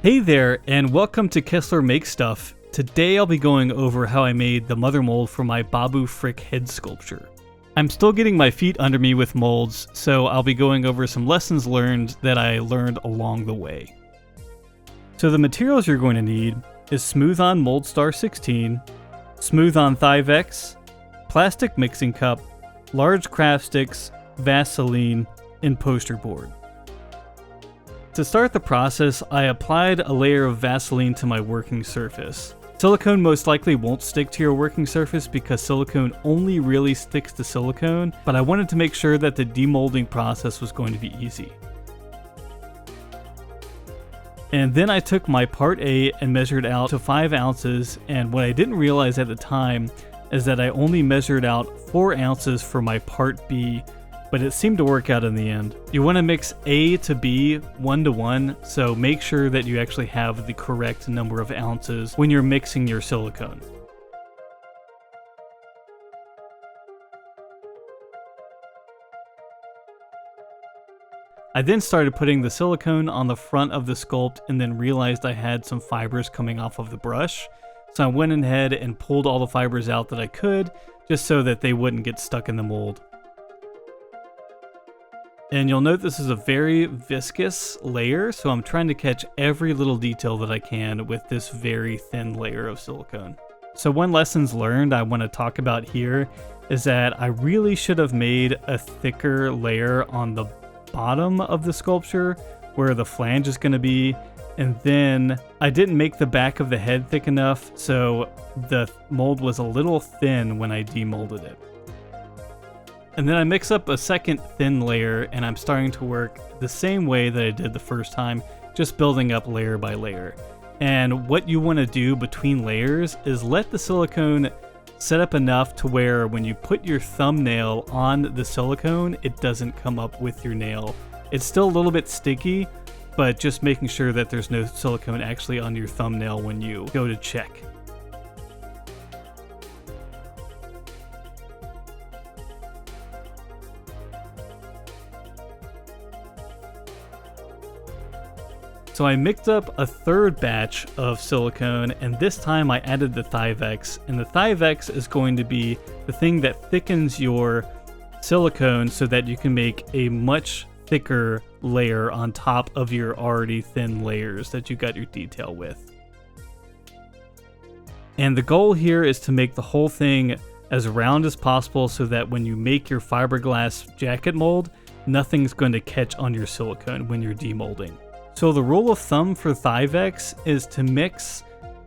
Hey there, and welcome to Kessler Makes Stuff. Today I'll be going over how I made the mother mold for my Babu Frick head sculpture. I'm still getting my feet under me with molds, so I'll be going over some lessons learned that I learned along the way. So the materials you're going to need is Smooth On Mold Star 16, Smooth On THI-VEX, plastic mixing cup, large craft sticks, Vaseline, and poster board. To start the process, I applied a layer of Vaseline to my working surface. Silicone most likely won't stick to your working surface because silicone only really sticks to silicone, but I wanted to make sure that the demolding process was going to be easy. And then I took my part A and measured out to 5 ounces, and what I didn't realize at the time is that I only measured out 4 ounces for my part B, but it seemed to work out in the end. You want to mix A to B 1:1, so make sure that you actually have the correct number of ounces when you're mixing your silicone. I then started putting the silicone on the front of the sculpt and then realized I had some fibers coming off of the brush, so I went ahead and pulled all the fibers out that I could, just so that they wouldn't get stuck in the mold. And you'll note this is a very viscous layer, so I'm trying to catch every little detail that I can with this very thin layer of silicone. So one lessons learned I want to talk about here is that I really should have made a thicker layer on the bottom of the sculpture where the flange is going to be, and then I didn't make the back of the head thick enough, so the mold was a little thin when I demolded it. And then I mix up a second thin layer, and I'm starting to work the same way that I did the first time, just building up layer by layer. And what you want to do between layers is let the silicone set up enough to where when you put your thumbnail on the silicone, it doesn't come up with your nail. It's still a little bit sticky, but just making sure that there's no silicone actually on your thumbnail when you go to check. So I mixed up a third batch of silicone, and this time I added the THI-VEX, and the THI-VEX is going to be the thing that thickens your silicone so that you can make a much thicker layer on top of your already thin layers that you got your detail with. And the goal here is to make the whole thing as round as possible so that when you make your fiberglass jacket mold, nothing's going to catch on your silicone when you're demolding. So the rule of thumb for THI-VEX is to mix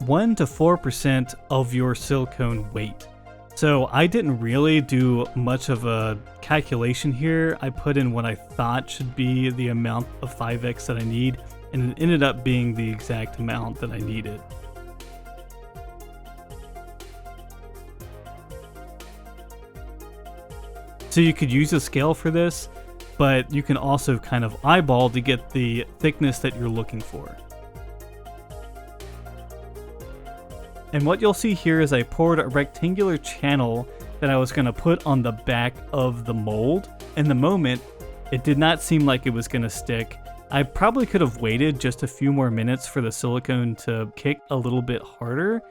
1 to 4% of your silicone weight. So I didn't really do much of a calculation here. I put in what I thought should be the amount of THI-VEX that I need, and it ended up being the exact amount that I needed. So you could use a scale for this, but you can also kind of eyeball to get the thickness that you're looking for. And what you'll see here is I poured a rectangular channel that I was going to put on the back of the mold. In the moment, it did not seem like it was going to stick. I probably could have waited just a few more minutes for the silicone to kick a little bit harder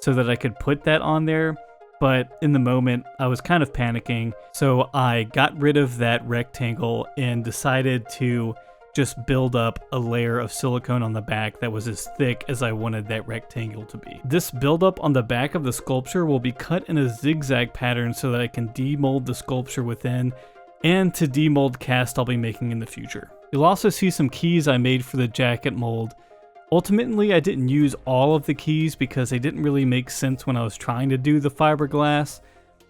so that I could put that on there. But in the moment, I was kind of panicking, so I got rid of that rectangle and decided to just build up a layer of silicone on the back that was as thick as I wanted that rectangle to be. This buildup on the back of the sculpture will be cut in a zigzag pattern so that I can demold the sculpture within and to demold cast I'll be making in the future. You'll also see some keys I made for the jacket mold. Ultimately, I didn't use all of the keys because they didn't really make sense when I was trying to do the fiberglass,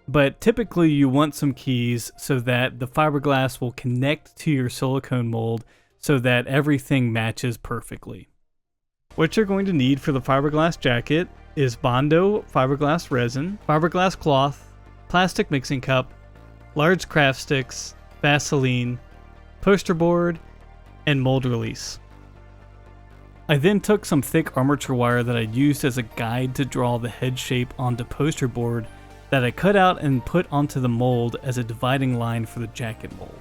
but typically you want some keys so that the fiberglass will connect to your silicone mold so that everything matches perfectly. What you're going to need for the fiberglass jacket is Bondo fiberglass resin, fiberglass cloth, plastic mixing cup, large craft sticks, Vaseline, poster board, and mold release. I then took some thick armature wire that I used as a guide to draw the head shape onto poster board that I cut out and put onto the mold as a dividing line for the jacket mold.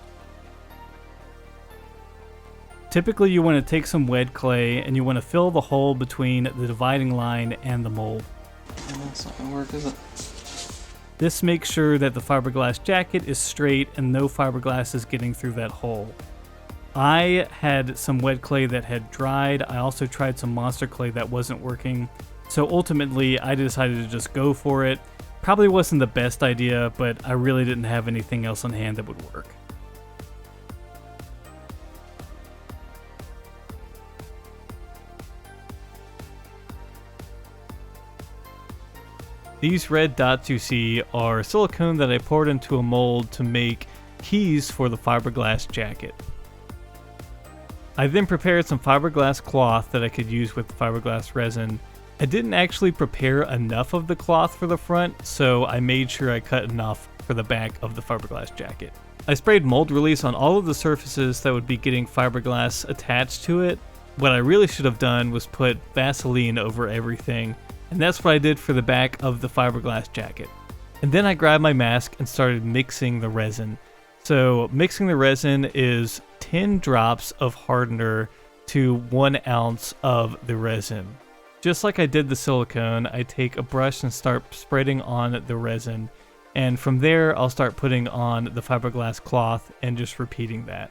Typically you want to take some wet clay and you want to fill the hole between the dividing line and the mold. And that's not gonna work, is it? This makes sure that the fiberglass jacket is straight and no fiberglass is getting through that hole. I had some wet clay that had dried. I also tried some monster clay that wasn't working. So ultimately I decided to just go for it. Probably wasn't the best idea, but I really didn't have anything else on hand that would work. These red dots you see are silicone that I poured into a mold to make keys for the fiberglass jacket. I then prepared some fiberglass cloth that I could use with the fiberglass resin. I didn't actually prepare enough of the cloth for the front, so I made sure I cut enough for the back of the fiberglass jacket. I sprayed mold release on all of the surfaces that would be getting fiberglass attached to it. What I really should have done was put Vaseline over everything, and that's what I did for the back of the fiberglass jacket. And then I grabbed my mask and started mixing the resin. So mixing the resin is 10 drops of hardener to 1 ounce of the resin. Just like I did the silicone, I take a brush and start spreading on the resin. And from there, I'll start putting on the fiberglass cloth and just repeating that.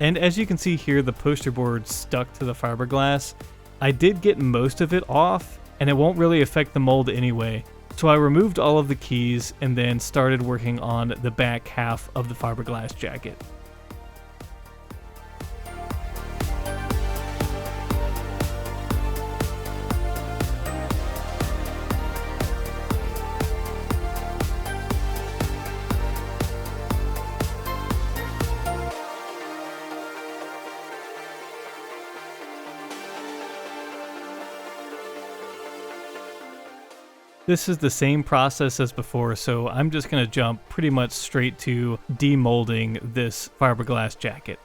And as you can see here, the poster board stuck to the fiberglass. I did get most of it off, and it won't really affect the mold anyway. So I removed all of the keys and then started working on the back half of the fiberglass jacket. This is the same process as before, so I'm just going to jump pretty much straight to demolding this fiberglass jacket.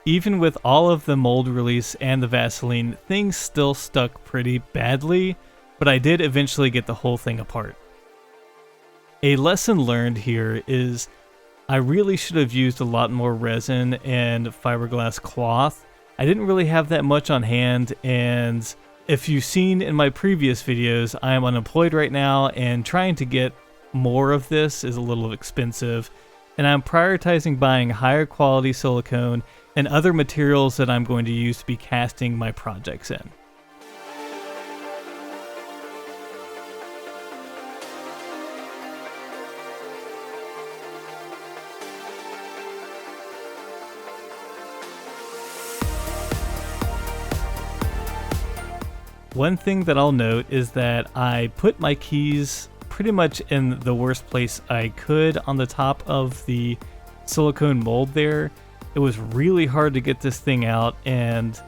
Even with all of the mold release and the Vaseline, things still stuck pretty badly, but I did eventually get the whole thing apart. A lesson learned here is I really should have used a lot more resin and fiberglass cloth. I didn't really have that much on hand, and if you've seen in my previous videos, I am unemployed right now, and trying to get more of this is a little expensive, and I'm prioritizing buying higher quality silicone and other materials that I'm going to use to be casting my projects in. One thing that I'll note is that I put my keys pretty much in the worst place I could on the top of the silicone mold there. It was really hard to get this thing out, and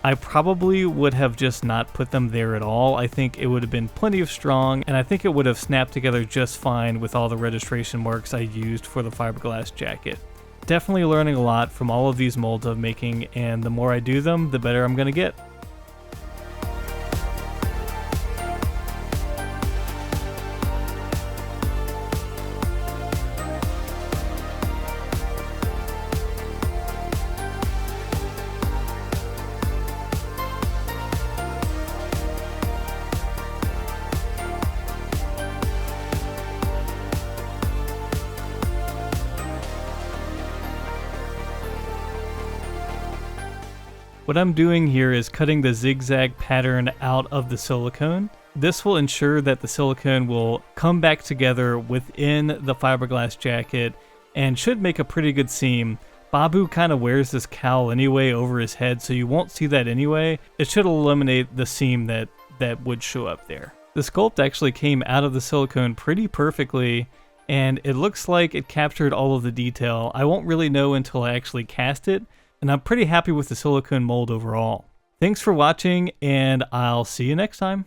I probably would have just not put them there at all. I think it would have been plenty of strong, and I think it would have snapped together just fine with all the registration marks I used for the fiberglass jacket. Definitely learning a lot from all of these molds I'm making, and the more I do them, the better I'm going to get. What I'm doing here is cutting the zigzag pattern out of the silicone. This will ensure that the silicone will come back together within the fiberglass jacket and should make a pretty good seam. Babu kind of wears this cowl anyway over his head, so you won't see that anyway. It should eliminate the seam that would show up there. The sculpt actually came out of the silicone pretty perfectly, and it looks like it captured all of the detail. I won't really know until I actually cast it, and I'm pretty happy with the silicone mold overall. Thanks for watching, and I'll see you next time.